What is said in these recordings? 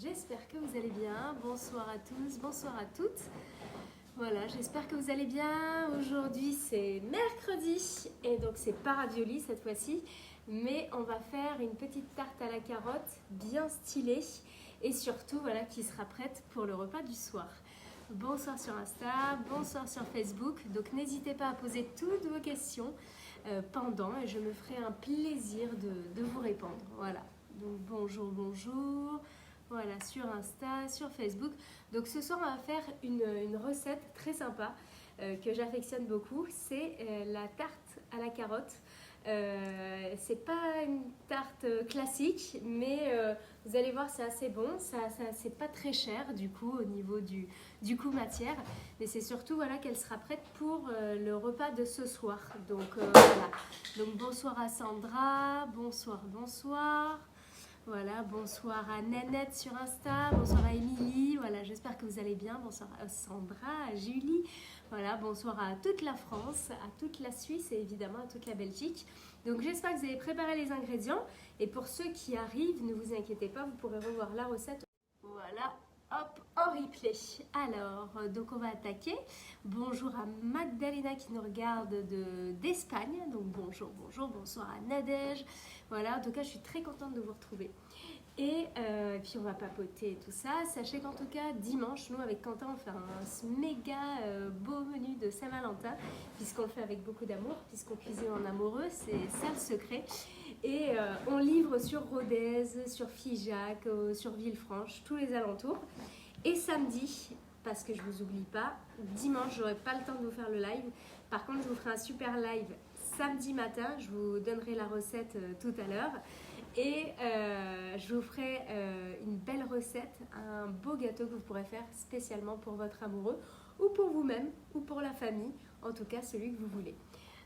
J'espère que vous allez bien. Bonsoir à tous, bonsoir à toutes. Voilà, j'espère que vous allez bien. Aujourd'hui, c'est mercredi et donc c'est pas ravioli cette fois-ci, mais on va faire une petite tarte à la carotte bien stylée et surtout, voilà, qui sera prête pour le repas du soir. Bonsoir sur Insta, bonsoir sur Facebook. Donc n'hésitez pas à poser toutes vos questions pendant et je me ferai un plaisir de vous répondre. Voilà. Donc bonjour, bonjour. Voilà, sur Insta, sur Facebook. Donc ce soir, on va faire une recette très sympa que j'affectionne beaucoup. C'est la tarte à la carotte. C'est pas une tarte classique, mais vous allez voir, c'est assez bon. C'est pas très cher du coup au niveau du coût matière. Mais c'est surtout voilà, qu'elle sera prête pour le repas de ce soir. Donc voilà. Donc bonsoir à Sandra, bonsoir, bonsoir. Voilà, bonsoir à Nanette sur Insta, bonsoir à Émilie, voilà, j'espère que vous allez bien, bonsoir à Sandra, à Julie, voilà, bonsoir à toute la France, à toute la Suisse et évidemment à toute la Belgique. Donc j'espère que vous avez préparé les ingrédients et pour ceux qui arrivent, ne vous inquiétez pas, vous pourrez revoir la recette. Voilà, hop, en replay. Alors, donc on va attaquer. Bonjour à Magdalena qui nous regarde d'Espagne. Donc bonjour, bonjour, bonsoir à Nadège. Voilà, en tout cas, je suis très contente de vous retrouver. Et puis on va papoter et tout ça. Sachez qu'en tout cas, dimanche, nous avec Quentin, on fait un méga beau menu de Saint-Valentin, puisqu'on le fait avec beaucoup d'amour, puisqu'on cuisine en amoureux, c'est ça le secret. Et on livre sur Rodez, sur Figeac, sur Villefranche, tous les alentours. Et samedi, parce que je ne vous oublie pas, dimanche, je n'aurai pas le temps de vous faire le live. Par contre, je vous ferai un super live samedi matin. Je vous donnerai la recette tout à l'heure. Et je vous ferai une belle recette, un beau gâteau que vous pourrez faire spécialement pour votre amoureux ou pour vous-même ou pour la famille, en tout cas celui que vous voulez.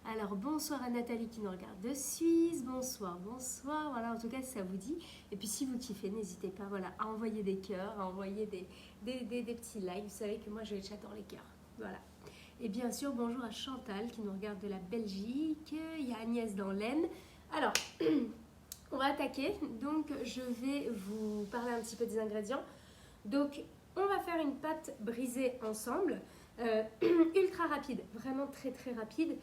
Alors bonsoir à Nathalie qui nous regarde de Suisse, bonsoir, bonsoir, voilà en tout cas si ça vous dit. Et puis si vous kiffez, n'hésitez pas voilà, à envoyer des cœurs, à envoyer des petits likes, vous savez que moi j'adore les cœurs, voilà. Et bien sûr bonjour à Chantal qui nous regarde de la Belgique, il y a Agnès dans l'Aisne. Alors... On va attaquer, donc je vais vous parler un petit peu des ingrédients. Donc on va faire une pâte brisée ensemble, ultra rapide, vraiment très très rapide.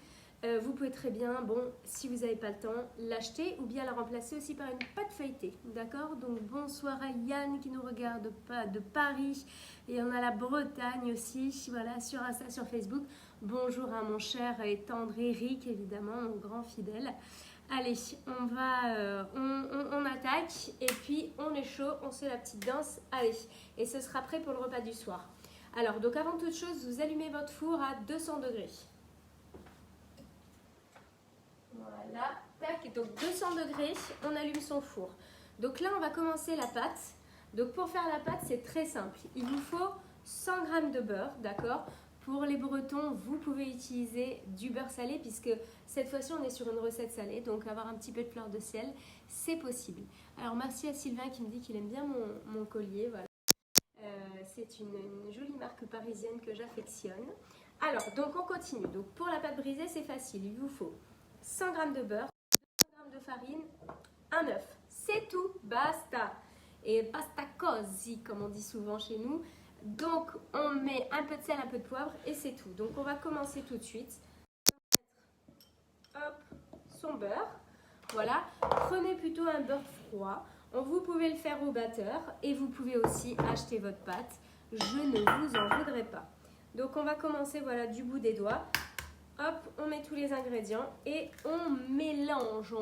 Vous pouvez très bien, bon, si vous n'avez pas le temps, l'acheter ou bien la remplacer aussi par une pâte feuilletée, d'accord? Donc bonsoir à Yann qui nous regarde de Paris et on a la Bretagne aussi, voilà, sur Insta, sur Facebook. Bonjour à mon cher et tendre Eric, évidemment, mon grand fidèle. Allez, on attaque et puis on est chaud, on se fait la petite danse. Allez, et ce sera prêt pour le repas du soir. Alors, donc avant toute chose, vous allumez votre four à 200 degrés. Voilà, tac, et donc 200 degrés, on allume son four. Donc là, on va commencer la pâte. Donc pour faire la pâte, c'est très simple. Il vous faut 100 g de beurre, d'accord? Pour les Bretons, vous pouvez utiliser du beurre salé puisque cette fois-ci, on est sur une recette salée. Donc, avoir un petit peu de fleur de sel, c'est possible. Alors, merci à Sylvain qui me dit qu'il aime bien mon collier. Voilà. C'est une jolie marque parisienne que j'affectionne. Alors, donc on continue. Donc, pour la pâte brisée, c'est facile. Il vous faut 100 g de beurre, 200 g de farine, un œuf. C'est tout. Basta. Et basta così, comme on dit souvent chez nous. Donc, on met un peu de sel, un peu de poivre et c'est tout. Donc, on va commencer tout de suite. Hop, son beurre. Voilà. Prenez plutôt un beurre froid. Vous pouvez le faire au batteur et vous pouvez aussi acheter votre pâte. Je ne vous en voudrais pas. Donc, on va commencer voilà, du bout des doigts. Hop, on met tous les ingrédients et on mélange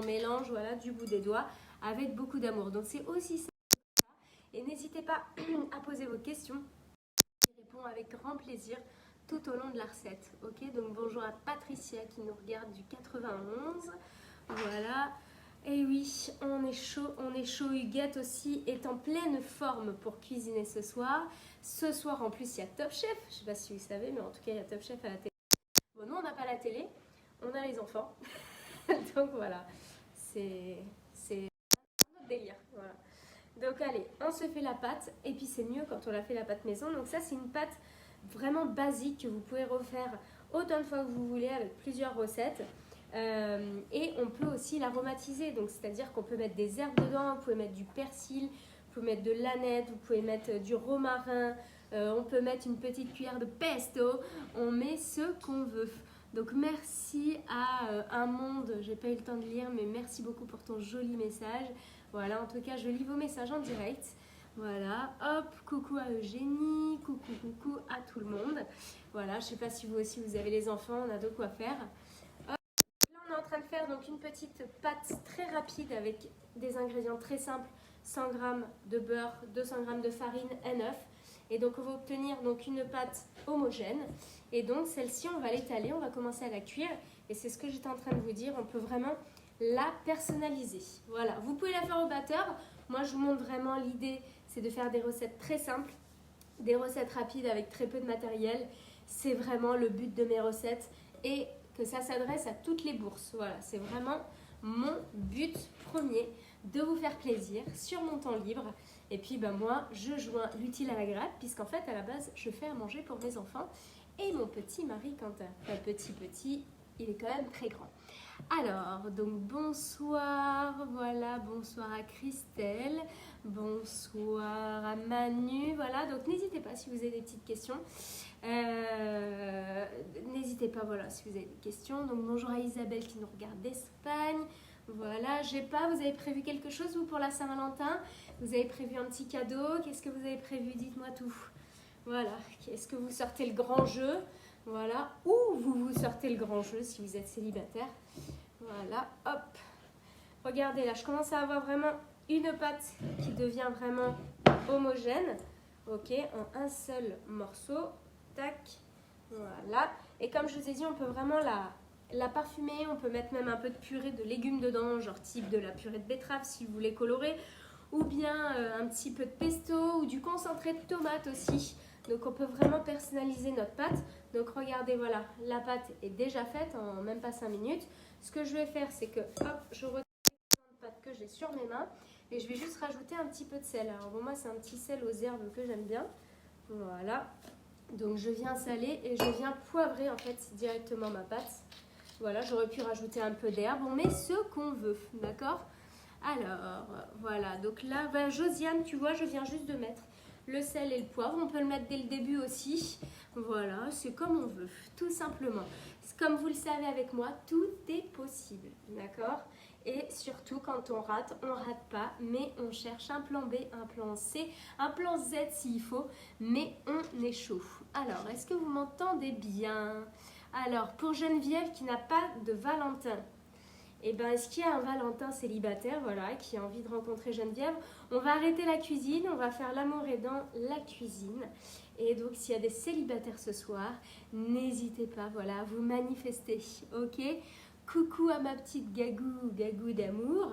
voilà, du bout des doigts avec beaucoup d'amour. Donc, c'est aussi ça. Et n'hésitez pas à poser vos questions. Avec grand plaisir tout au long de la recette. Ok, donc bonjour à Patricia qui nous regarde du 91. Voilà. Et oui, on est chaud. Huguette aussi est en pleine forme pour cuisiner ce soir. Ce soir, en plus, il y a Top Chef. Je ne sais pas si vous savez, mais en tout cas, il y a Top Chef à la télé. Bon, nous, on n'a pas la télé, on a les enfants. Donc voilà, c'est un autre délire. Voilà. Donc allez, on se fait la pâte et puis c'est mieux quand on a fait la pâte maison. Donc ça c'est une pâte vraiment basique que vous pouvez refaire autant de fois que vous voulez avec plusieurs recettes. Et on peut aussi l'aromatiser, donc c'est-à-dire qu'on peut mettre des herbes dedans, vous pouvez mettre du persil, vous pouvez mettre de l'aneth, vous pouvez mettre du romarin, on peut mettre une petite cuillère de pesto, on met ce qu'on veut. Donc merci à Un Monde, j'ai pas eu le temps de lire, mais merci beaucoup pour ton joli message. Voilà, en tout cas, je lis vos messages en direct. Voilà, hop, coucou à Eugénie, coucou à tout le monde. Voilà, je sais pas si vous aussi vous avez les enfants, on a de quoi faire. Hop, là, on est en train de faire donc une petite pâte très rapide avec des ingrédients très simples, 100 g de beurre, 200 g de farine, un œuf. Et donc, on va obtenir donc une pâte homogène. Et donc, celle-ci, on va l'étaler, on va commencer à la cuire. Et c'est ce que j'étais en train de vous dire, on peut vraiment la personnaliser. Voilà, vous pouvez la faire au batteur. Moi, je vous montre vraiment l'idée, c'est de faire des recettes très simples, des recettes rapides avec très peu de matériel. C'est vraiment le but de mes recettes et que ça s'adresse à toutes les bourses. Voilà, c'est vraiment mon but premier, de vous faire plaisir sur mon temps libre. Et puis moi, je joins l'utile à l'agréable, puisqu'en fait, à la base, je fais à manger pour mes enfants et mon petit mari Quentin. Enfin, petit, il est quand même très grand. Alors, donc bonsoir, voilà, bonsoir à Christelle, bonsoir à Manu, voilà, donc n'hésitez pas si vous avez des petites questions. N'hésitez pas, voilà, si vous avez des questions. Donc bonjour à Isabelle qui nous regarde d'Espagne. Voilà, vous avez prévu quelque chose vous pour la Saint-Valentin? Vous avez prévu un petit cadeau? Qu'est-ce que vous avez prévu? Dites-moi tout. Voilà, est-ce que vous sortez le grand jeu? Voilà, ou vous sortez le grand jeu si vous êtes célibataire. Voilà, hop. Regardez là, je commence à avoir vraiment une pâte qui devient vraiment homogène. Ok, en un seul morceau. Tac, voilà. Et comme je vous ai dit, on peut vraiment la parfumer, on peut mettre même un peu de purée de légumes dedans, genre type de la purée de betterave si vous voulez colorer, ou bien un petit peu de pesto ou du concentré de tomate aussi. Donc on peut vraiment personnaliser notre pâte. Donc regardez, voilà, la pâte est déjà faite en même pas 5 minutes. Ce que je vais faire, c'est que hop, je retire la pâte que j'ai sur mes mains et je vais juste rajouter un petit peu de sel. Alors bon, moi c'est un petit sel aux herbes que j'aime bien. Voilà. Donc je viens saler et je viens poivrer en fait directement ma pâte. Voilà, j'aurais pu rajouter un peu d'herbe, on met ce qu'on veut, d'accord? Alors, voilà, donc là, Josiane, tu vois, je viens juste de mettre le sel et le poivre, on peut le mettre dès le début aussi. Voilà, c'est comme on veut, tout simplement. Comme vous le savez avec moi, tout est possible, d'accord? Et surtout, quand on rate pas, mais on cherche un plan B, un plan C, un plan Z s'il faut, mais on est chaud. Alors, est-ce que vous m'entendez bien? Alors, pour Geneviève qui n'a pas de Valentin, eh ben, est-ce qu'il y a un Valentin célibataire, voilà, qui a envie de rencontrer Geneviève? On va arrêter la cuisine, on va faire l'amour et dans la cuisine. Et donc, s'il y a des célibataires ce soir, n'hésitez pas, voilà, à vous manifester, ok? Coucou à ma petite Gagou d'amour.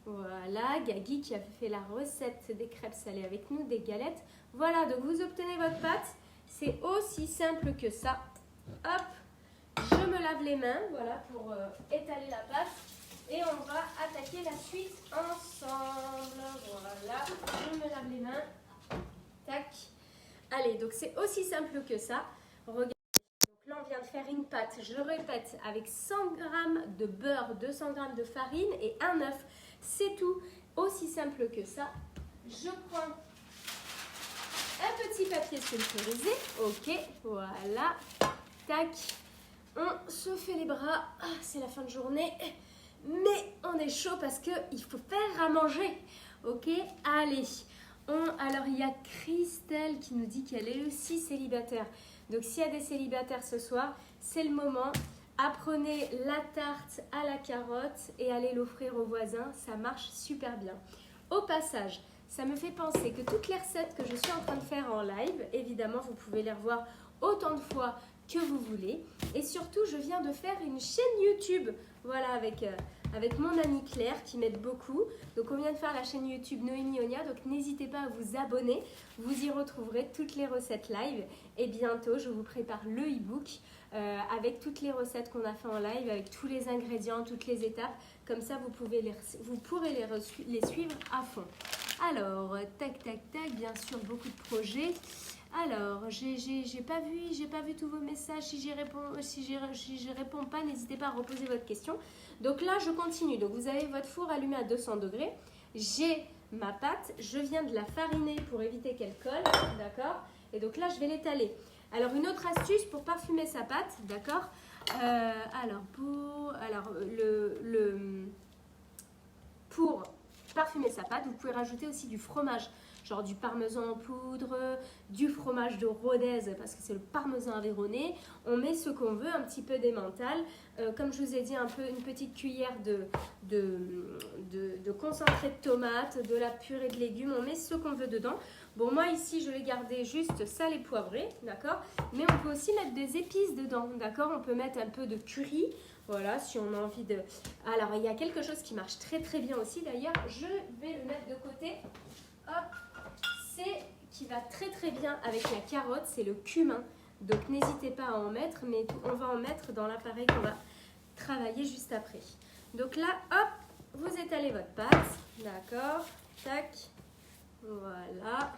Voilà, Gagui qui a fait la recette des crêpes salées avec nous, des galettes. Voilà, donc vous obtenez votre pâte. C'est aussi simple que ça. Hop, je me lave les mains, voilà, pour étaler la pâte. Et on va attaquer la suite ensemble. Voilà, je me lave les mains. Tac. Allez, donc c'est aussi simple que ça. Regardez, donc là on vient de faire une pâte, je répète, avec 100 g de beurre, 200 g de farine et un œuf. C'est tout, aussi simple que ça. Je prends un petit papier sulfurisé. Ok, voilà. Tac. On se fait les bras. Ah, c'est la fin de journée. Mais on est chaud parce qu'il faut faire à manger. Ok, allez. Alors, il y a Christelle qui nous dit qu'elle est aussi célibataire. Donc, s'il y a des célibataires ce soir, c'est le moment. Apprenez la tarte à la carotte et allez l'offrir aux voisins. Ça marche super bien. Au passage, ça me fait penser que toutes les recettes que je suis en train de faire en live, évidemment, vous pouvez les revoir autant de fois que vous voulez. Et surtout, je viens de faire une chaîne YouTube, voilà, avec mon amie Claire qui m'aide beaucoup. Donc, on vient de faire la chaîne YouTube Noémie Onia. Donc, n'hésitez pas à vous abonner. Vous y retrouverez toutes les recettes live. Et bientôt, je vous prépare le e-book avec toutes les recettes qu'on a fait en live, avec tous les ingrédients, toutes les étapes. Comme ça, vous pourrez les suivre à fond. Alors, tac, tac, tac, bien sûr, beaucoup de projets. Alors, j'ai pas vu tous vos messages. Si je réponds pas, n'hésitez pas à reposer votre question. Donc là, je continue. Donc, vous avez votre four allumé à 200 degrés. J'ai ma pâte, je viens de la fariner pour éviter qu'elle colle, d'accord? Et donc là, je vais l'étaler. Alors, une autre astuce pour parfumer sa pâte, d'accord? Pour parfumer sa pâte, vous pouvez rajouter aussi du fromage, genre du parmesan en poudre, du fromage de Rodez, parce que c'est le parmesan aveyronais. On met ce qu'on veut, un petit peu d'emmental. Comme je vous ai dit, un peu une petite cuillère de concentré de tomate, de la purée de légumes. On met ce qu'on veut dedans. Bon, moi ici, je l'ai gardé juste sale et poivré, d'accord? Mais on peut aussi mettre des épices dedans, d'accord? On peut mettre un peu de curry. Voilà, si on a envie de... Alors, il y a quelque chose qui marche très très bien aussi. D'ailleurs, je vais le mettre de côté. Hop, c'est qui va très très bien avec la carotte, c'est le cumin. Donc, n'hésitez pas à en mettre, mais on va en mettre dans l'appareil qu'on va travailler juste après. Donc là, hop, vous étalez votre pâte. D'accord, tac, voilà.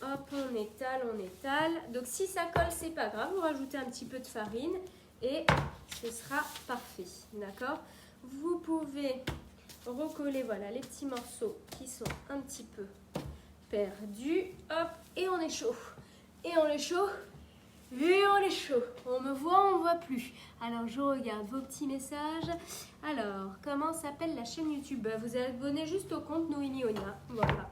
Hop, on étale, on étale. Donc, si ça colle, c'est pas grave. Vous rajoutez un petit peu de farine et ce sera parfait, d'accord? Vous pouvez recoller, voilà, les petits morceaux qui sont un petit peu perdus. Hop, et on est chaud. Et on est chaud. Et on est chaud. On me voit, on ne voit plus. Alors, je regarde vos petits messages. Alors, comment s'appelle la chaîne YouTube? Vous abonnez juste au compte Noémie Onia. Voilà.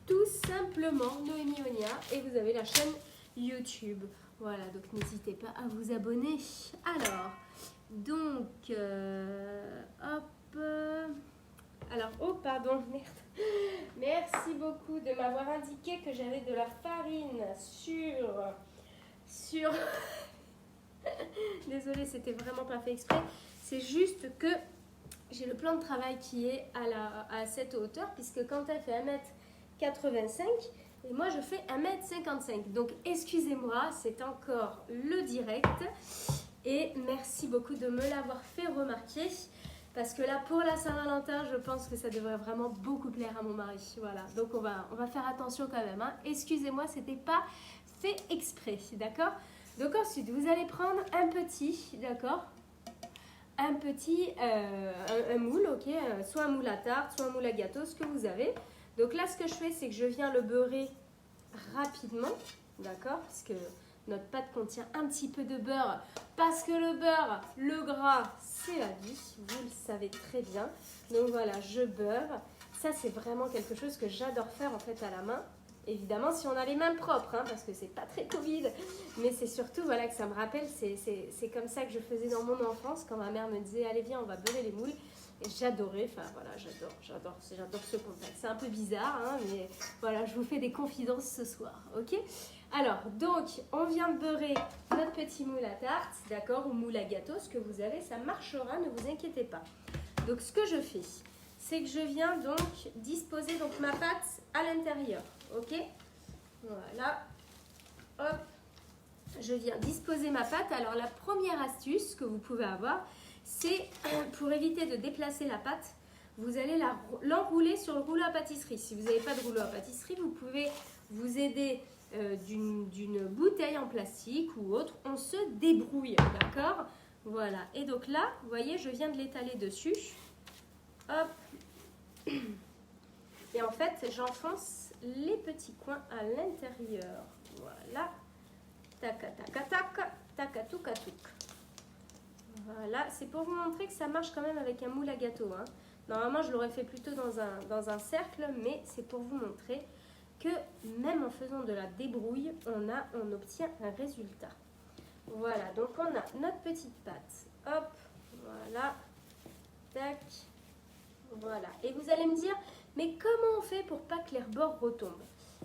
Tout simplement Noémie Onia. Et vous avez la chaîne YouTube. Voilà, donc n'hésitez pas à vous abonner. Alors, donc, hop. Alors, oh, pardon, merde. Merci beaucoup de m'avoir indiqué que j'avais de la farine sur... Désolée, c'était vraiment pas fait exprès. C'est juste que j'ai le plan de travail qui est à cette hauteur, puisque quand elle fait 1m85, et moi je fais 1m55. Donc excusez-moi, c'est encore le direct. Et merci beaucoup de me l'avoir fait remarquer. Parce que là, pour la Saint-Valentin, je pense que ça devrait vraiment beaucoup plaire à mon mari. Voilà, donc on va faire attention quand même. Hein. Excusez-moi, c'était pas fait exprès, d'accord? Donc ensuite, vous allez prendre un petit, d'accord? Un petit, un moule, ok? Soit un moule à tarte, soit un moule à gâteau, ce que vous avez. Donc là, ce que je fais, c'est que je viens le beurrer rapidement, d'accord? Parce que notre pâte contient un petit peu de beurre, parce que le beurre, le gras, c'est la vie, vous le savez très bien. Donc voilà, je beurre. Ça, c'est vraiment quelque chose que j'adore faire en fait à la main. Évidemment, si on a les mains propres, hein, parce que c'est pas très Covid, mais c'est surtout voilà, que ça me rappelle, c'est comme ça que je faisais dans mon enfance, quand ma mère me disait, allez viens, on va beurrer les moules. Et j'adorais, enfin voilà, j'adore ce contact. C'est un peu bizarre, hein, mais voilà, je vous fais des confidences ce soir, ok? Alors, donc, on vient de beurrer notre petit moule à tarte, d'accord, ou moule à gâteau, ce que vous avez, ça marchera, ne vous inquiétez pas. Donc, ce que je fais, c'est que je viens donc disposer donc, ma pâte à l'intérieur, ok? Voilà, hop, je viens disposer ma pâte. Alors, la première astuce que vous pouvez avoir, c'est pour éviter de déplacer la pâte, vous allez l'enrouler sur le rouleau à pâtisserie. Si vous n'avez pas de rouleau à pâtisserie, vous pouvez vous aider d'une bouteille en plastique ou autre. On se débrouille, d'accord? Voilà, et donc là, vous voyez, je viens de l'étaler dessus. Hop. Et en fait, j'enfonce les petits coins à l'intérieur. Voilà. Tac, tac, tac, tac, tac, touk, touk. Voilà, c'est pour vous montrer que ça marche quand même avec un moule à gâteau. Hein. Normalement, je l'aurais fait plutôt dans un cercle, mais c'est pour vous montrer que même en faisant de la débrouille, on obtient un résultat. Voilà, donc on a notre petite pâte. Hop, voilà, tac, voilà. Et vous allez me dire, mais comment on fait pour pas que les bords retombent?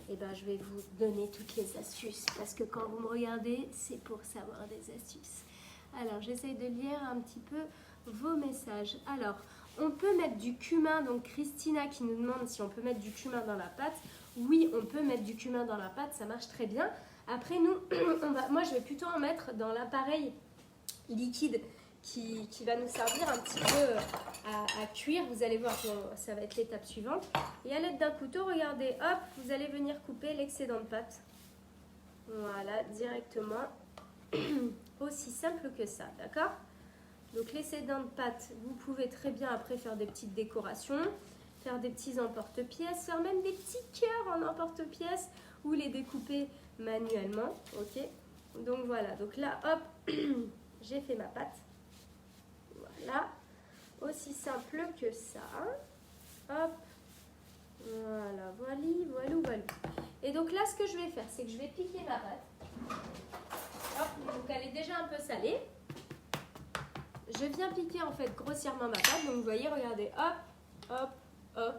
Eh bien, je vais vous donner toutes les astuces, parce que quand vous me regardez, c'est pour savoir des astuces. Alors, j'essaye de lire un petit peu vos messages. Alors, on peut mettre du cumin. Donc, Christina qui nous demande si on peut mettre du cumin dans la pâte. Oui, on peut mettre du cumin dans la pâte, ça marche très bien. Après, nous, moi, je vais plutôt en mettre dans l'appareil liquide qui va nous servir un petit peu à cuire. Vous allez voir, ça va être l'étape suivante. Et à l'aide d'un couteau, regardez, hop, vous allez venir couper l'excédent de pâte. Voilà, directement. Aussi simple que ça, d'accord? Donc l'excédent de pâte, vous pouvez très bien après faire des petites décorations. faire des petits emporte-pièces, faire même des petits cœurs en emporte-pièces ou les découper manuellement, ok? Donc voilà, donc là, hop, j'ai fait ma pâte. Voilà, aussi simple que ça. Hop, voilà, voilà. Et donc là, ce que je vais faire, c'est que je vais piquer ma pâte. Hop, donc elle est déjà un peu salée. Je viens piquer en fait grossièrement ma pâte. Donc vous voyez, regardez, hop, hop.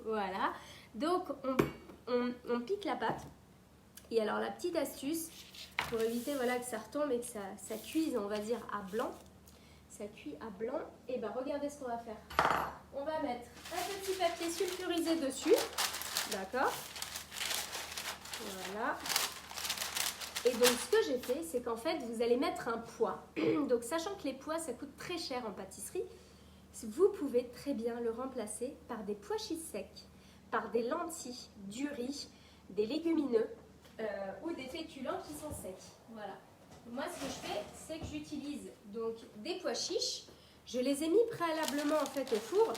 Voilà. Donc on pique la pâte. Et alors la petite astuce, pour éviter voilà, que ça retombe et que ça cuise, on va dire, à blanc. Ça cuit à blanc. Et bien regardez ce qu'on va faire. On va mettre un petit papier sulfurisé dessus. D'accord. Voilà. Et donc ce que j'ai fait, c'est qu'en fait, vous allez mettre un poids. Donc sachant que les pois, ça coûte très cher en pâtisserie, vous pouvez très bien le remplacer par des pois chiches secs, par des lentilles, du riz, des légumineux ou des féculents qui sont secs. Voilà. Moi, ce que je fais, c'est que j'utilise donc des pois chiches. Je les ai mis préalablement en fait au four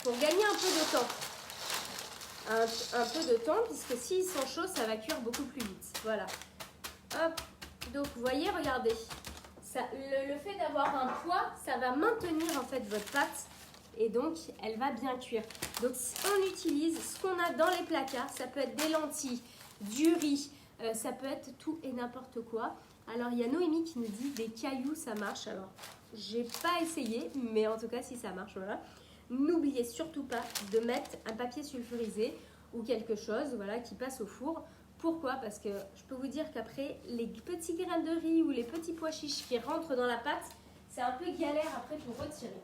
pour gagner un peu de temps. Un peu de temps, puisque s'ils sont chauds, ça va cuire beaucoup plus vite. Voilà. Hop. Donc, vous voyez, regardez. Ça, le fait d'avoir un poids, ça va maintenir en fait votre pâte. Et donc, elle va bien cuire. Donc, on utilise ce qu'on a dans les placards. Ça peut être des lentilles, du riz, ça peut être tout et n'importe quoi. Alors, il y a Noémie qui nous dit des cailloux, ça marche. Alors, j'ai pas essayé, mais en tout cas, si ça marche, voilà. N'oubliez surtout pas de mettre un papier sulfurisé ou quelque chose voilà, qui passe au four. Pourquoi? Parce que je peux vous dire qu'après, les petits grains de riz ou les petits pois chiches qui rentrent dans la pâte, c'est un peu galère après pour retirer.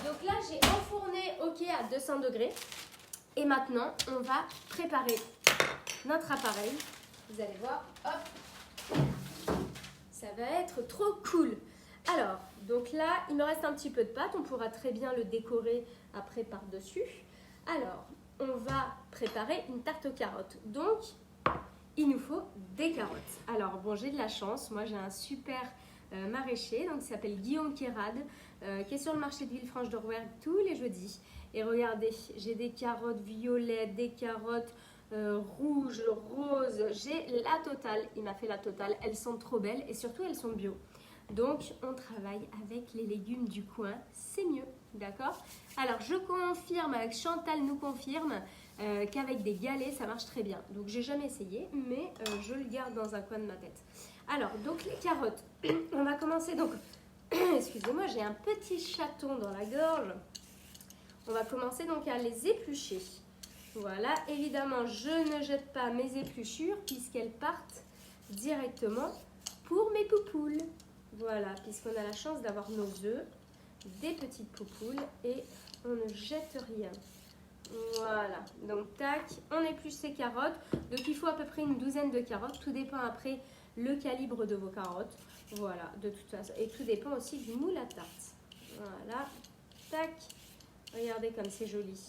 Donc là, j'ai enfourné OK à 200 degrés. Et maintenant, on va préparer notre appareil. Vous allez voir, hop, ça va être trop cool. Alors, donc là, il me reste un petit peu de pâte. On pourra très bien le décorer après par-dessus. Alors, on va préparer une tarte aux carottes. Donc, il nous faut des carottes. Alors, bon, j'ai de la chance. Moi, j'ai un super maraîcher, donc il s'appelle Guillaume Kérad, qui est sur le marché de Villefranche-de-Rouergue tous les jeudis. Et regardez, j'ai des carottes violettes, des carottes rouges, roses. J'ai la totale. Il m'a fait la totale. Elles sont trop belles et surtout, elles sont bio. Donc, on travaille avec les légumes du coin, c'est mieux, d'accord? Alors, je confirme, Chantal nous confirme qu'avec des galets, ça marche très bien. Donc, j'ai jamais essayé, mais je le garde dans un coin de ma tête. Alors, donc les carottes, on va commencer donc, excusez-moi, j'ai un petit chaton dans la gorge. On va commencer donc à les éplucher. Voilà, évidemment, je ne jette pas mes épluchures puisqu'elles partent directement pour mes poupoules. Voilà, puisqu'on a la chance d'avoir nos œufs, des petites poupoules et on ne jette rien. Voilà, donc tac, on épluche ces carottes. Donc il faut à peu près une douzaine de carottes. Tout dépend après le calibre de vos carottes. Voilà, de toute façon. Et tout dépend aussi du moule à tarte. Voilà, tac. Regardez comme c'est joli.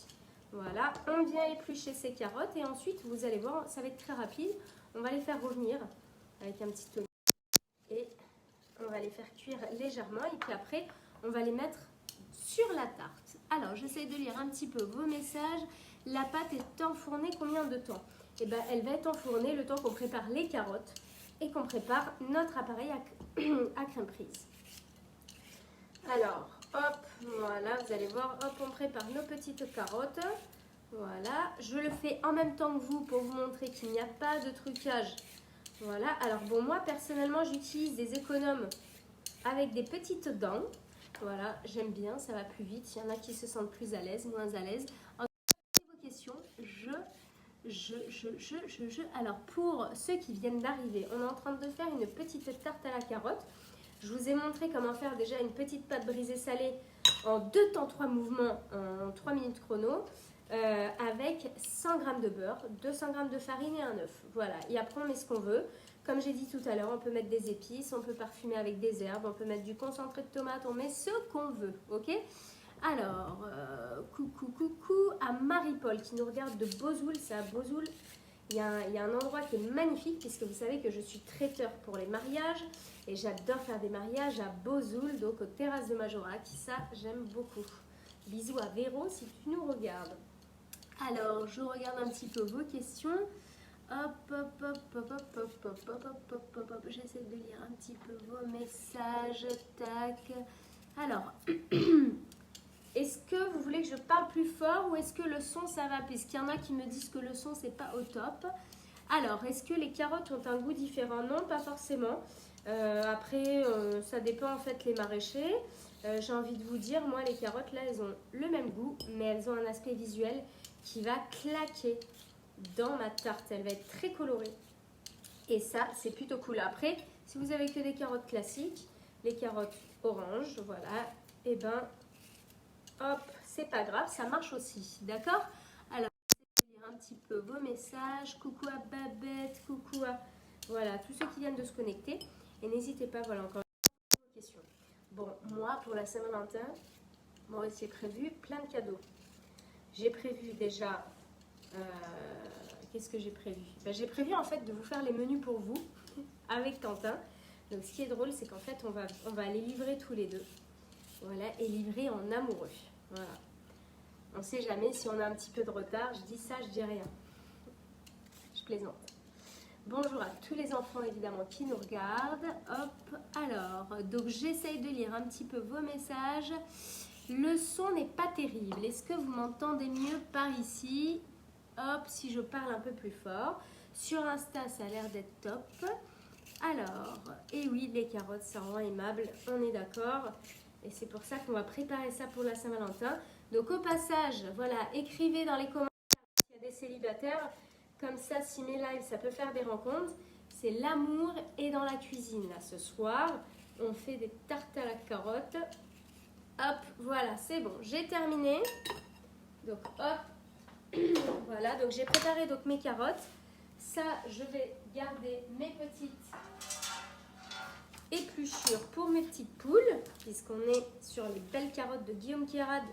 Voilà, on vient éplucher ces carottes et ensuite, vous allez voir, ça va être très rapide. On va les faire revenir avec un petit oignon et on va les faire cuire légèrement. Et puis après, on va les mettre sur la tarte. Alors, j'essaie de lire un petit peu vos messages. La pâte est enfournée combien de temps? Eh bien, elle va être enfournée le temps qu'on prépare les carottes et qu'on prépare notre appareil à crème prise. Alors, hop, voilà, vous allez voir, hop, on prépare nos petites carottes. Voilà, je le fais en même temps que vous pour vous montrer qu'il n'y a pas de trucage. Voilà, alors bon, moi personnellement, j'utilise des économes avec des petites dents. Voilà, j'aime bien, ça va plus vite. Il y en a qui se sentent plus à l'aise, moins à l'aise. En tout cas, vos questions, Alors, pour ceux qui viennent d'arriver, on est en train de faire une petite tarte à la carotte. Je vous ai montré comment faire déjà une petite pâte brisée salée en 2 temps 3 mouvements, en 3 minutes chrono, avec 100 g de beurre, 200 g de farine et un œuf. Voilà, et après on met ce qu'on veut. Comme j'ai dit tout à l'heure, on peut mettre des épices, on peut parfumer avec des herbes, on peut mettre du concentré de tomate, on met ce qu'on veut, ok? Alors, coucou à Marie-Paul qui nous regarde de Bozoul, c'est à Bozoul. Il y a un endroit qui est magnifique puisque vous savez que je suis traiteur pour les mariages et j'adore faire des mariages à Bozoul, donc aux terrasses de Majorac. Ça, j'aime beaucoup. Bisous à Véro si tu nous regardes. Alors, je regarde un petit peu vos questions. Hop, hop, hop, hop, hop, hop, hop, hop, hop, hop, hop, hop. J'essaie de lire un petit peu vos messages. Tac. Alors, est-ce que vous voulez que je parle plus fort ou est-ce que le son ça va? Puisqu'il y en a qui me disent que le son c'est pas au top. Alors, est-ce que les carottes ont un goût différent? Non, pas forcément. Après, ça dépend en fait les maraîchers. J'ai envie de vous dire, moi les carottes là, elles ont le même goût, mais elles ont un aspect visuel qui va claquer dans ma tarte. Elle va être très colorée. Et ça, c'est plutôt cool. Après, si vous avez que des carottes classiques, les carottes oranges, voilà, et ben, hop, c'est pas grave, ça marche aussi. D'accord? Alors, je vais lire un petit peu vos messages. Coucou à Babette, coucou à... Voilà, tous ceux qui viennent de se connecter. Et n'hésitez pas, voilà, encore une question. Bon, moi, pour la Saint-Valentin, moi, j'ai prévu plein de cadeaux. J'ai prévu déjà... qu'est-ce que j'ai prévu? Ben, j'ai prévu en fait de vous faire les menus pour vous avec Quentin. Donc ce qui est drôle, c'est qu'en fait on va les livrer tous les deux. Voilà, et livrer en amoureux. Voilà. On ne sait jamais si on a un petit peu de retard. Je dis ça, je dis rien. Je plaisante. Bonjour à tous les enfants évidemment qui nous regardent. Hop, alors, donc j'essaye de lire un petit peu vos messages. Le son n'est pas terrible. Est-ce que vous m'entendez mieux par ici? Hop, si je parle un peu plus fort. Sur Insta, ça a l'air d'être top. Alors, et oui, les carottes, ça rend aimable, on est d'accord. Et c'est pour ça qu'on va préparer ça pour la Saint-Valentin. Donc au passage, voilà, écrivez dans les commentaires s'il y a des célibataires. Comme ça, si mes lives, ça peut faire des rencontres. C'est l'amour et dans la cuisine. Là, ce soir, on fait des tartes à la carotte. Hop, voilà, c'est bon, j'ai terminé. Donc hop. Voilà, donc j'ai préparé donc mes carottes. Ça, je vais garder mes petites épluchures pour mes petites poules, puisqu'on est sur les belles carottes de Guillaume Kérad,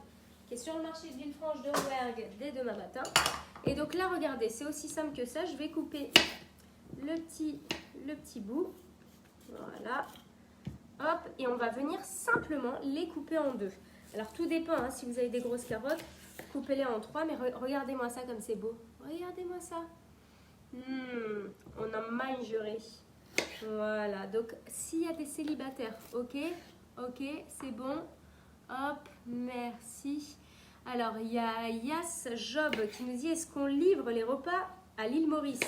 qui est sur le marché de Villefranche de Rouergue dès demain matin. Et donc là, regardez, c'est aussi simple que ça. Je vais couper le petit bout. Voilà. Hop, et on va venir simplement les couper en deux. Alors tout dépend, hein, si vous avez des grosses carottes, coupez-les en trois, mais regardez-moi ça comme c'est beau. Regardez-moi ça. On en mangerait. Voilà, donc s'il y a des célibataires, ok, c'est bon. Hop, merci. Alors, il y a Yas Job qui nous dit, est-ce qu'on livre les repas à l'île Maurice?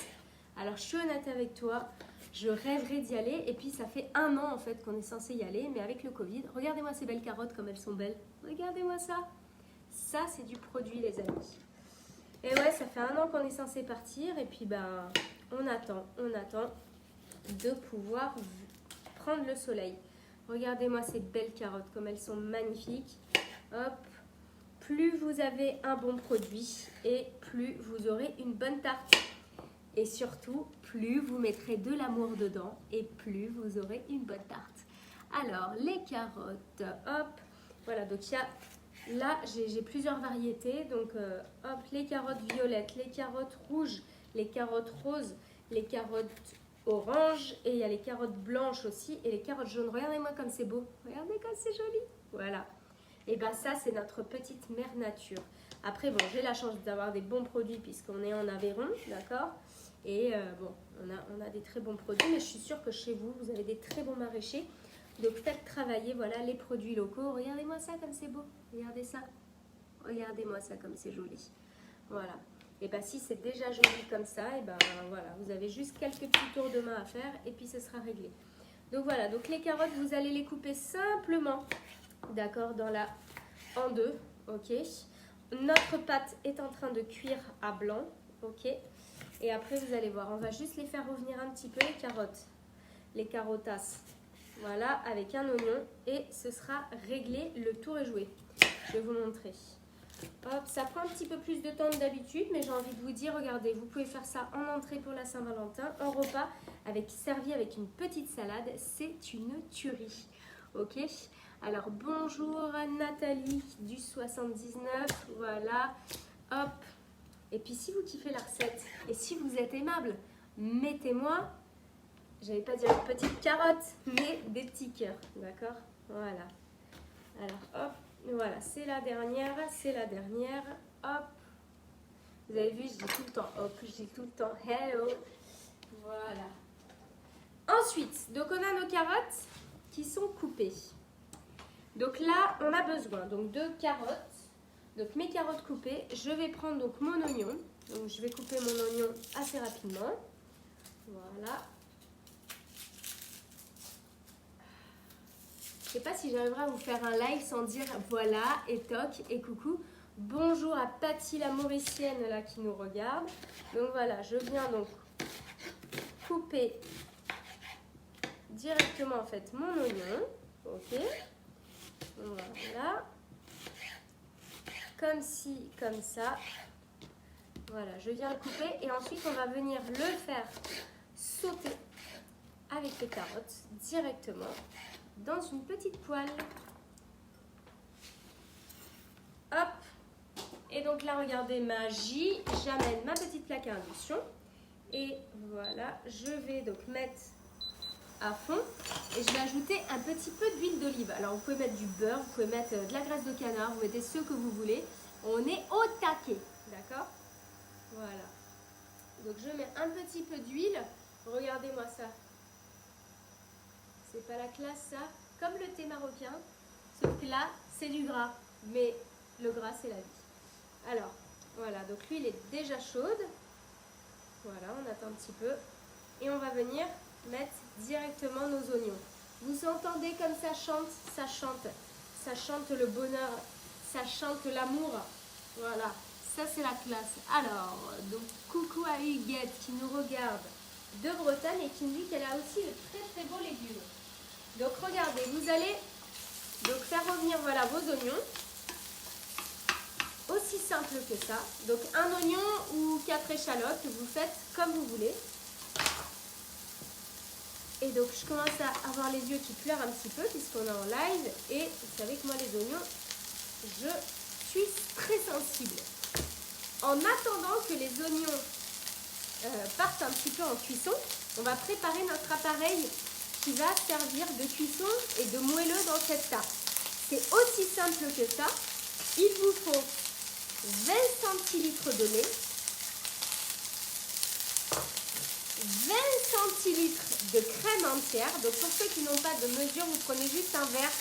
Alors, je suis honnête avec toi, je rêverais d'y aller. Et puis, ça fait 1 an en fait qu'on est censé y aller, mais avec le Covid, regardez-moi ces belles carottes comme elles sont belles. Regardez-moi ça. Ça, c'est du produit, les amis. Et ouais, ça fait 1 an qu'on est censé partir. Et puis, ben, on attend de pouvoir prendre le soleil. Regardez-moi ces belles carottes, comme elles sont magnifiques. Hop. Plus vous avez un bon produit et plus vous aurez une bonne tarte. Et surtout, plus vous mettrez de l'amour dedans et plus vous aurez une bonne tarte. Alors, les carottes, hop. Voilà, donc il y a... Là, j'ai plusieurs variétés. Donc, hop, les carottes violettes, les carottes rouges, les carottes roses, les carottes oranges. Et il y a les carottes blanches aussi et les carottes jaunes. Regardez-moi comme c'est beau. Regardez comme c'est joli. Voilà. Et bien ça, c'est notre petite mère nature. Après, bon, j'ai la chance d'avoir des bons produits puisqu'on est en Aveyron, d'accord? Et bon, on a des très bons produits. Mais je suis sûre que chez vous, vous avez des très bons maraîchers. Donc faites travailler voilà, les produits locaux. Regardez-moi ça comme c'est beau. Regardez ça. Regardez-moi ça comme c'est joli. Voilà. Et bien si c'est déjà joli comme ça, et ben voilà, vous avez juste quelques petits tours de main à faire et puis ce sera réglé. Donc voilà, donc les carottes, vous allez les couper simplement, d'accord, en deux, ok. Notre pâte est en train de cuire à blanc, ok. Et après vous allez voir, on va juste les faire revenir un petit peu, les carottas. Voilà, avec un oignon et ce sera réglé, le tour est joué. Je vais vous montrer. Hop, ça prend un petit peu plus de temps que d'habitude, mais j'ai envie de vous dire, regardez, vous pouvez faire ça en entrée pour la Saint-Valentin, en repas, servi avec une petite salade, c'est une tuerie. Ok, alors bonjour à Nathalie du 79, voilà, hop. Et puis si vous kiffez la recette et si vous êtes aimable, mettez-moi, j'allais pas dire une petite carotte, mais des petits cœurs, d'accord? Voilà. Alors hop, Voilà, c'est la dernière, c'est la dernière. Hop. Vous avez vu, je dis tout le temps hop, je dis tout le temps hello. Voilà. Ensuite, donc on a nos carottes qui sont coupées. Donc là, on a besoin donc de carottes. Donc mes carottes coupées, je vais prendre donc mon oignon. Donc je vais couper mon oignon assez rapidement. Voilà. Je ne sais pas si j'arriverai à vous faire un live sans dire voilà et toc et coucou. Bonjour à Patty la Mauricienne là qui nous regarde. Donc voilà, je viens donc couper directement en fait mon oignon. Ok. Voilà. Comme ci, comme ça. Voilà, je viens le couper et ensuite on va venir le faire sauter avec les carottes directement dans une petite poêle. Hop. Et donc là, regardez, magie, j'amène ma petite plaque à induction. Et voilà, je vais donc mettre à fond. Et je vais ajouter un petit peu d'huile d'olive. Alors, vous pouvez mettre du beurre, vous pouvez mettre de la graisse de canard, vous mettez ce que vous voulez. On est au taquet, d'accord? Voilà. Donc, je mets un petit peu d'huile. Regardez-moi ça. C'est pas la classe, ça? Comme le thé marocain. Sauf que là, c'est du gras. Mais le gras, c'est la vie. Alors, voilà, donc l'huile est déjà chaude. Voilà, on attend un petit peu. Et on va venir mettre directement nos oignons. Vous entendez comme ça chante? Ça chante. Ça chante le bonheur. Ça chante l'amour. Voilà, ça c'est la classe. Alors, donc coucou à Huguette qui nous regarde de Bretagne et qui me dit qu'elle a aussi de très très beaux légumes. Donc regardez, vous allez donc faire revenir voilà, vos oignons. Aussi simple que ça. Donc un oignon ou 4 échalotes, vous faites comme vous voulez. Et donc je commence à avoir les yeux qui pleurent un petit peu puisqu'on est en live. Et vous savez que moi les oignons, je suis très sensible. En attendant que les oignons partent un petit peu en cuisson, on va préparer notre appareil qui va servir de cuisson et de moelleux dans cette tarte. C'est aussi simple que ça. Il vous faut 20 centilitres de lait, 20 centilitres de crème entière. Donc pour ceux qui n'ont pas de mesure, vous prenez juste un verre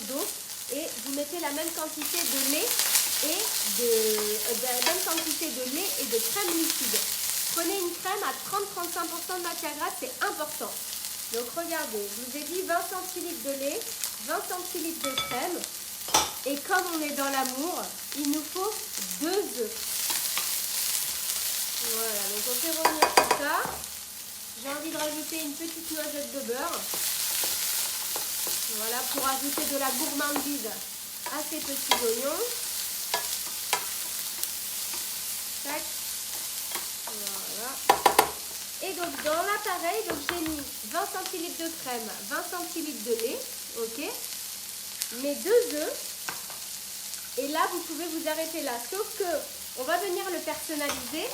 d'eau et vous mettez la même quantité de lait et la même quantité de lait et de crème liquide. Prenez une crème à 30-35% de matière grasse, c'est important. Donc regardez, je vous ai dit 20 centilitres de lait, 20 centilitres de crème. Et comme on est dans l'amour, il nous faut 2 œufs. Voilà, donc on fait revenir tout ça. J'ai envie de rajouter une petite noisette de beurre. Voilà, pour ajouter de la gourmandise à ces petits oignons. Tac. Voilà. Et donc dans l'appareil, j'ai mis 20 centilitres de crème, 20 centilitres de lait. Ok. Mes 2 œufs. Et là, vous pouvez vous arrêter là. Sauf que on va venir le personnaliser.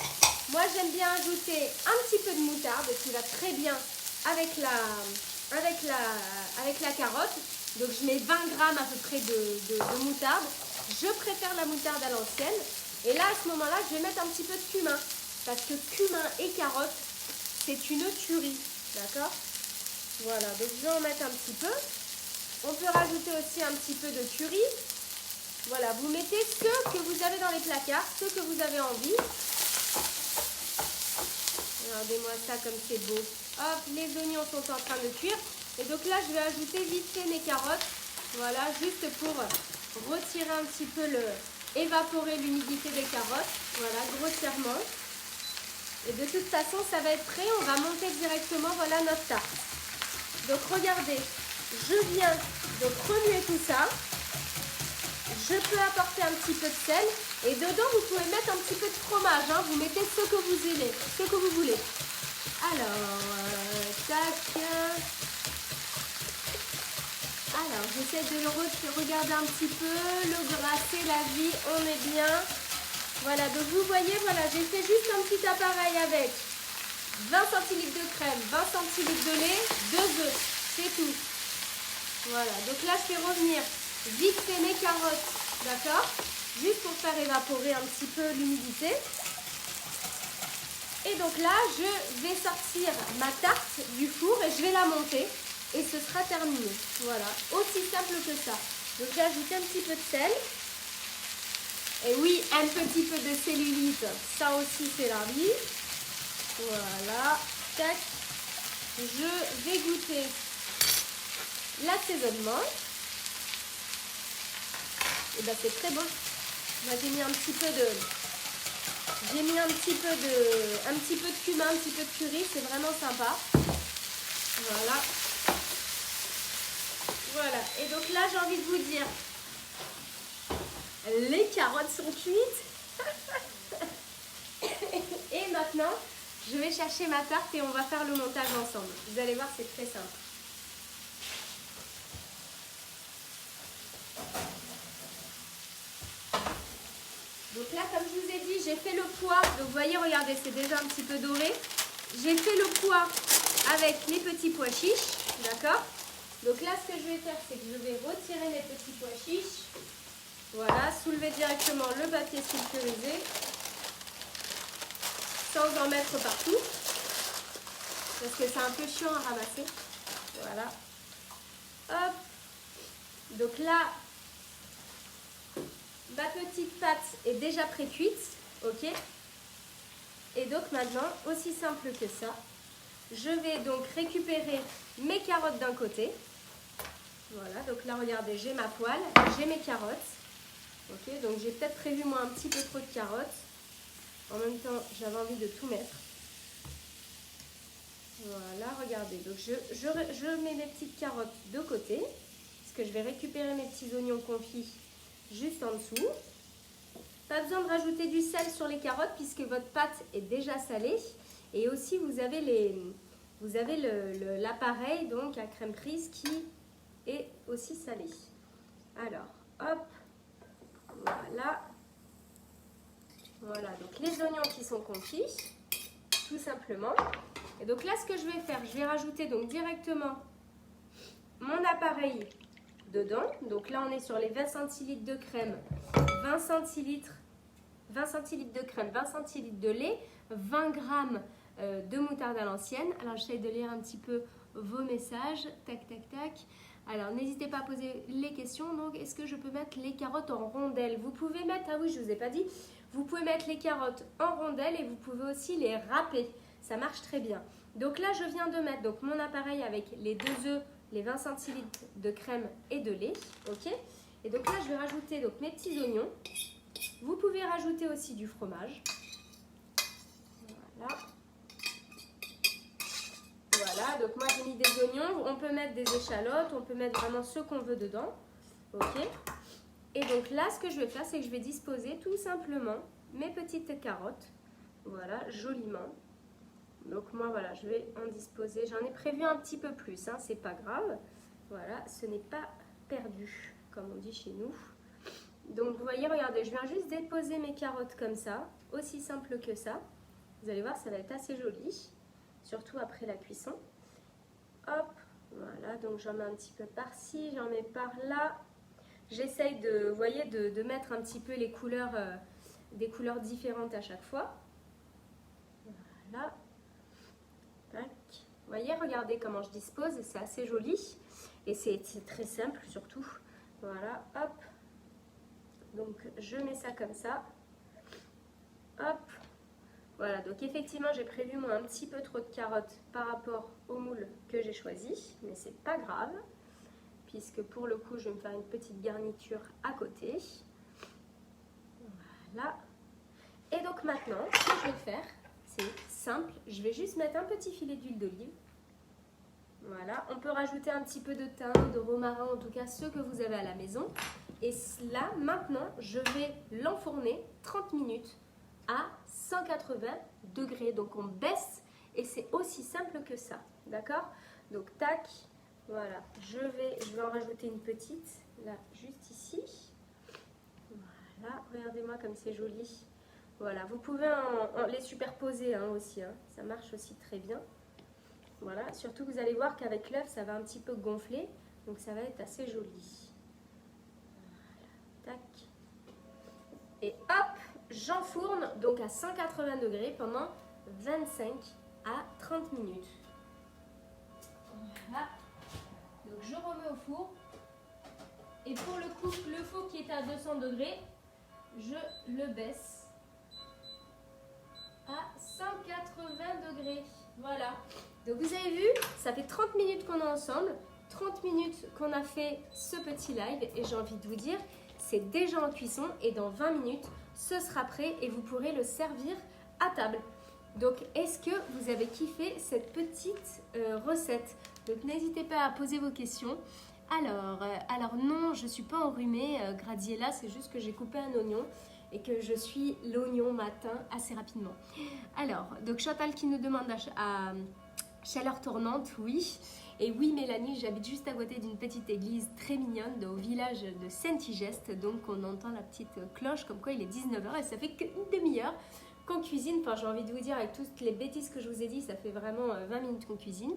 Moi, j'aime bien ajouter un petit peu de moutarde qui va très bien avec la carotte. Donc, je mets 20 grammes à peu près de moutarde. Je préfère la moutarde à l'ancienne. Et là, à ce moment-là, je vais mettre un petit peu de cumin. Parce que cumin et carotte, c'est une tuerie. D'accord? Voilà, donc je vais en mettre un petit peu. On peut rajouter aussi un petit peu de curry. Voilà, vous mettez ce que vous avez dans les placards, ce que vous avez envie. Regardez-moi ça comme c'est beau. Hop, les oignons sont en train de cuire. Et donc là, je vais ajouter vite fait mes carottes. Voilà, juste pour retirer un petit peu évaporer l'humidité des carottes. Voilà, grossièrement. Et de toute façon, ça va être prêt. On va monter directement, voilà, notre tarte. Donc regardez, je viens donc remuer tout ça. Je peux apporter un petit peu de sel et dedans vous pouvez mettre un petit peu de fromage, hein. Vous mettez ce que vous aimez, ce que vous voulez. Alors, tac. Alors, j'essaie de le regarder un petit peu, le gras c'est la vie, on est bien. Voilà, donc vous voyez, voilà, j'ai fait juste un petit appareil avec 20 centilitres de crème, 20 centilitres de lait, 2 œufs, c'est tout. Voilà, donc là je fais revenir vite fait mes carottes, d'accord? Juste pour faire évaporer un petit peu l'humidité. Et donc là, je vais sortir ma tarte du four et je vais la monter. Et ce sera terminé. Voilà, aussi simple que ça. Donc j'ai ajouté un petit peu de sel. Et oui, un petit peu de cellulite, ça aussi c'est la vie. Voilà, tac. Je vais goûter l'assaisonnement. Et bien c'est très bon. Moi j'ai mis un petit peu de... J'ai mis un petit peu de cumin, un petit peu de curry, c'est vraiment sympa. Voilà. Voilà. Et donc là j'ai envie de vous dire, les carottes sont cuites. Et maintenant, je vais chercher ma tarte et on va faire le montage ensemble. Vous allez voir, c'est très simple. Donc là, comme je vous ai dit, j'ai fait le pois. Donc vous voyez, regardez, c'est déjà un petit peu doré. J'ai fait le pois avec les petits pois chiches. D'accord? Donc là, ce que je vais faire, c'est que je vais retirer mes petits pois chiches. Voilà, soulever directement le papier sulfurisé. Sans en mettre partout. Parce que c'est un peu chiant à ramasser. Voilà. Hop. Donc là, ma petite pâte est déjà pré-cuite. Ok. Et donc maintenant, aussi simple que ça, je vais donc récupérer mes carottes d'un côté. Voilà, donc là regardez, j'ai ma poêle, j'ai mes carottes. Ok, donc j'ai peut-être prévu moi un petit peu trop de carottes. En même temps, j'avais envie de tout mettre. Voilà, regardez, donc je mets mes petites carottes de côté. Parce que je vais récupérer mes petits oignons confits juste en dessous. Pas besoin de rajouter du sel sur les carottes puisque votre pâte est déjà salée. Et aussi, vous avez l'appareil donc à crème prise qui est aussi salé. Alors, hop, voilà. Voilà, donc les oignons qui sont confits, tout simplement. Et donc là, ce que je vais faire, je vais rajouter donc directement mon appareil dedans. Donc là, on est sur les 20 centilitres de crème, 20 centilitres de crème, 20 centilitres de lait, 20 grammes de moutarde à l'ancienne. Alors, j'essaie de lire un petit peu vos messages. Tac, tac, tac. Alors, n'hésitez pas à poser les questions. Donc, est-ce que je peux mettre les carottes en rondelles? Vous pouvez mettre, ah oui, je ne vous ai pas dit, vous pouvez mettre les carottes en rondelles et vous pouvez aussi les râper. Ça marche très bien. Donc là, je viens de mettre donc, mon appareil avec les 2 œufs, les 20 centilitres de crème et de lait. Ok. Et donc là, je vais rajouter donc, mes petits oignons. Vous pouvez rajouter aussi du fromage. Voilà. Voilà, donc moi j'ai mis des oignons. On peut mettre des échalotes, on peut mettre vraiment ce qu'on veut dedans. Ok. Et donc là, ce que je vais faire, c'est que je vais disposer tout simplement mes petites carottes. Voilà, joliment. Donc moi, voilà, je vais en disposer. J'en ai prévu un petit peu plus, hein, c'est pas grave. Voilà, ce n'est pas perdu, comme on dit chez nous. Donc vous voyez, regardez, je viens juste déposer mes carottes comme ça, aussi simple que ça. Vous allez voir, ça va être assez joli, surtout après la cuisson. Hop, voilà, donc j'en mets un petit peu par-ci, j'en mets par-là. J'essaye de, vous voyez, de mettre un petit peu les couleurs, des couleurs différentes à chaque fois. Voilà. Tac. Vous voyez, regardez comment je dispose, c'est assez joli. Et c'est très simple surtout. Voilà, hop. Donc je mets ça comme ça. Hop. Voilà, donc effectivement j'ai prévu moi un petit peu trop de carottes par rapport au moule que j'ai choisi. Mais c'est pas grave. Puisque pour le coup je vais me faire une petite garniture à côté. Voilà. Et donc maintenant, ce que je vais faire, c'est simple. Je vais juste mettre un petit filet d'huile d'olive. Voilà, on peut rajouter un petit peu de thym, de romarin, en tout cas ceux que vous avez à la maison. Et là, maintenant, je vais l'enfourner 30 minutes à 180 degrés. Donc on baisse et c'est aussi simple que ça, d'accord? Donc tac, voilà, je vais en rajouter une petite, là, juste ici. Voilà, regardez-moi comme c'est joli. Voilà, vous pouvez les superposer hein, aussi, hein. Ça marche aussi très bien. Voilà, surtout vous allez voir qu'avec l'œuf, ça va un petit peu gonfler, donc ça va être assez joli. Et hop, j'enfourne donc à 180 degrés pendant 25 à 30 minutes. Voilà. Donc je remets au four. Et pour le four qui est à 200 degrés, je le baisse à 180 degrés. Voilà. Donc vous avez vu, ça fait 30 minutes qu'on est ensemble, 30 minutes qu'on a fait ce petit live et j'ai envie de vous dire, c'est déjà en cuisson et dans 20 minutes, ce sera prêt et vous pourrez le servir à table. Donc est-ce que vous avez kiffé cette petite recette? Donc n'hésitez pas à poser vos questions. Alors non, je ne suis pas enrhumée, Graziella, c'est juste que j'ai coupé un oignon et que je suis l'oignon matin assez rapidement. Alors, donc Chantal qui nous demande à chaleur tournante, oui. Et oui Mélanie, j'habite juste à côté d'une petite église très mignonne au village de Saint-Igeste. Donc on entend la petite cloche comme quoi il est 19h et ça fait qu'une demi-heure qu'on cuisine. Enfin j'ai envie de vous dire avec toutes les bêtises que je vous ai dit, ça fait vraiment 20 minutes qu'on cuisine.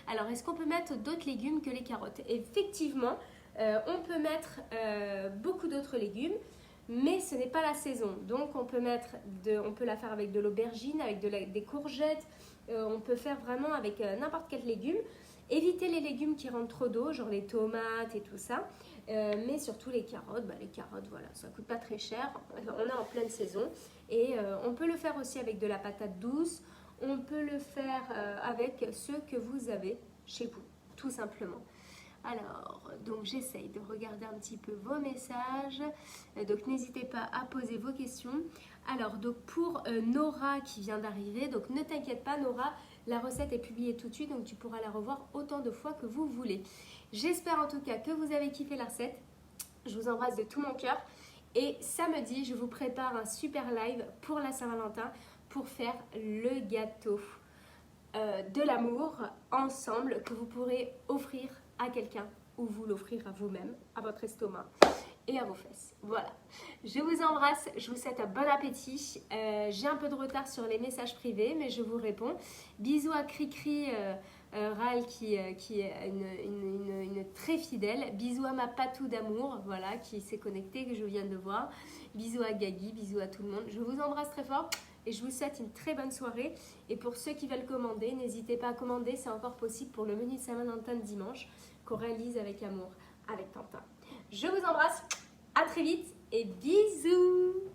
Alors est-ce qu'on peut mettre d'autres légumes que les carottes? Effectivement, on peut mettre beaucoup d'autres légumes. Mais ce n'est pas la saison, donc on peut la faire avec de l'aubergine, avec des courgettes, on peut faire vraiment avec n'importe quel légume. Évitez les légumes qui rentrent trop d'eau, genre les tomates et tout ça, mais surtout les carottes, voilà, ça coûte pas très cher, on est en pleine saison et on peut le faire aussi avec de la patate douce, on peut le faire avec ceux que vous avez chez vous, tout simplement. Alors, donc j'essaye de regarder un petit peu vos messages, donc n'hésitez pas à poser vos questions. Alors, donc pour Nora qui vient d'arriver, donc ne t'inquiète pas Nora, la recette est publiée tout de suite, donc tu pourras la revoir autant de fois que vous voulez. J'espère en tout cas que vous avez kiffé la recette, je vous embrasse de tout mon cœur et samedi, je vous prépare un super live pour la Saint-Valentin pour faire le gâteau de l'amour ensemble que vous pourrez offrir à quelqu'un ou vous l'offrir à vous-même, à votre estomac et à vos fesses. Voilà, je vous embrasse, je vous souhaite un bon appétit. J'ai un peu de retard sur les messages privés, mais je vous réponds. Bisous à Cricri Ral qui est une très fidèle. Bisous à ma patou d'amour, voilà, qui s'est connectée, que je viens de voir. Bisous à Gagui, bisous à tout le monde. Je vous embrasse très fort. Et je vous souhaite une très bonne soirée. Et pour ceux qui veulent commander, n'hésitez pas à commander. C'est encore possible pour le menu de Saint-Valentin de dimanche qu'on réalise avec amour avec Quentin. Je vous embrasse. À très vite et bisous.